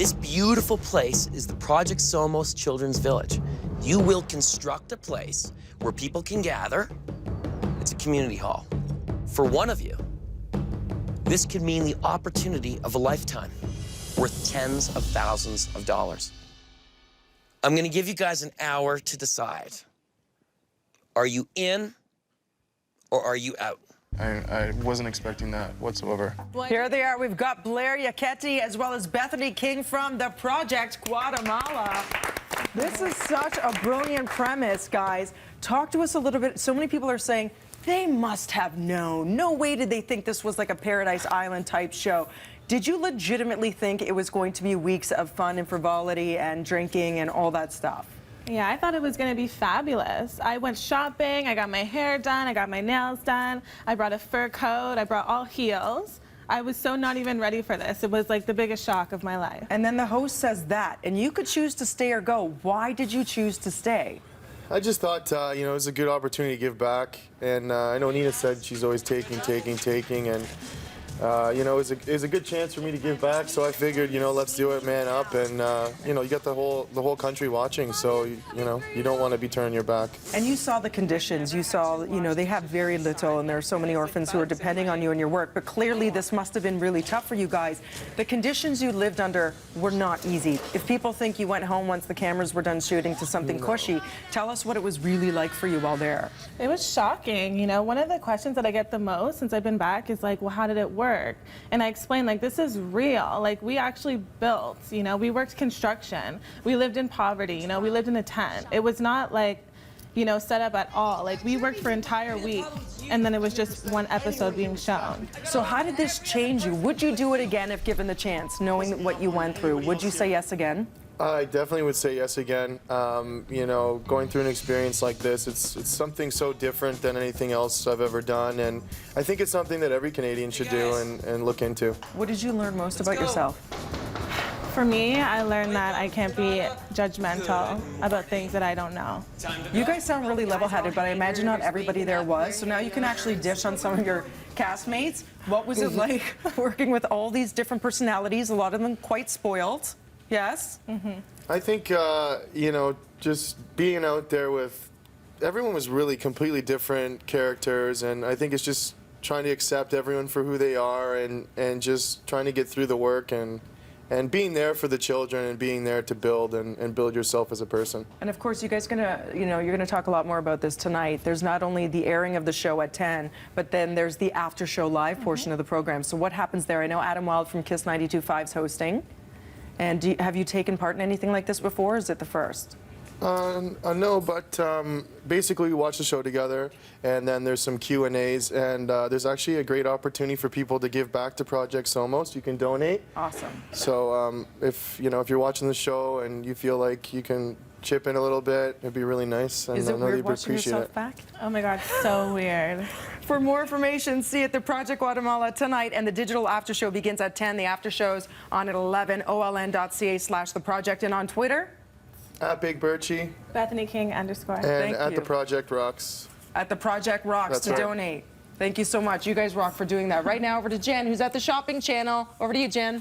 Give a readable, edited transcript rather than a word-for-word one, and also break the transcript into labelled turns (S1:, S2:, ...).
S1: This beautiful place is the Project Somos Children's Village. You will construct a place where people can gather. It's a community hall. For one of you, this could mean the opportunity of a lifetime, worth tens of thousands of dollars. I'm gonna give you guys an hour to decide. Are you in or are you out?
S2: I wasn't expecting that whatsoever.
S3: Here they are. We've got Blair Yaquetti as well as Bethany King from the Project Guatemala. This is such a brilliant premise, guys. Talk to us a little bit. So many people are saying they must have known. No way did they think this was like a Paradise Island type show. Did you legitimately think it was going to be weeks of fun and frivolity and drinking and all that stuff?
S4: Yeah, I thought it was gonna be fabulous. I went shopping, I got my hair done, I got my nails done, I brought a fur coat, I brought all heels. I was so not even ready for this. It was like the biggest shock of my life.
S3: And then the host says that, and you could choose to stay or go. Why did you choose to stay?
S2: I just thought, you know, it was a good opportunity to give back. And I know Nina said she's always taking. And, you know, it was a good chance for me to give back. So I figured, you know, let's do it, man up. And, you know, you got the whole country watching. So, you know, you don't want to be turning your back.
S3: And you saw the conditions. You saw, you know, they have very little, and there are so many orphans who are depending on you and your work. But clearly this must have been really tough for you guys. The conditions you lived under were not easy. If people think you went home once the cameras were done shooting to something cushy, tell us what it was really like for you while there.
S4: It was shocking. You know, one of the questions that I get the most since I've been back is like, well, how did it work? And I explained, like, this is real. Like, we actually built, you know, we worked construction. We lived in poverty, you know, we lived in a tent. It was not like, you know, set up at all. Like, we worked for an entire week, and then it was just one episode being shown.
S3: So how did this change you? Would you do it again if given the chance, knowing what you went through? Would you say yes again?
S2: I definitely would say yes again. You know, going through an experience like this, it's something so different than anything else I've ever done, and I think it's something that every Canadian should do and look into.
S3: What did you learn most about yourself?
S4: For me, I learned that I can't be judgmental about things that I don't know.
S3: You guys sound really level-headed, but I imagine not everybody there was, so now you can actually dish on some of your castmates. What was it like working with all these different personalities, a lot of them quite spoiled? Yes?
S2: I think, you know, just being out there with, everyone was really completely different characters, and I think it's just trying to accept everyone for who they are and just trying to get through the work and being there for the children and being there to build and build yourself as a person.
S3: And of course, you guys you're gonna talk a lot more about this tonight. There's not only the airing of the show at 10, but then there's the after show live portion of the program. So what happens there? I know Adam Wilde from Kiss 92.5's hosting. And have you taken part in anything like this before, or is it the first?
S2: No, but basically we watch the show together, and then there's some Q&As, and there's actually a great opportunity for people to give back to Project Somos. You can donate.
S3: Awesome.
S2: So if you're watching the show and you feel like you can chip in a little bit, it'd be really nice. And
S3: Is it
S2: I know
S3: weird
S2: you'd
S3: watching
S2: appreciate
S3: yourself
S2: it.
S3: back?
S4: Oh my God, so weird.
S3: For more information, see at the Project Guatemala tonight, and the digital after show begins at 10. The after show's on at 11, oln.ca/the project, and on Twitter.
S2: At Big Birchie.
S4: Bethany King _.
S2: And
S3: Thank
S2: at
S3: you.
S2: the Project Rocks.
S3: At the Project Rocks
S2: That's
S3: to
S2: right.
S3: donate. Thank you so much. You guys rock for doing that. Right now, over to Jen, who's at the shopping channel. Over to you, Jen.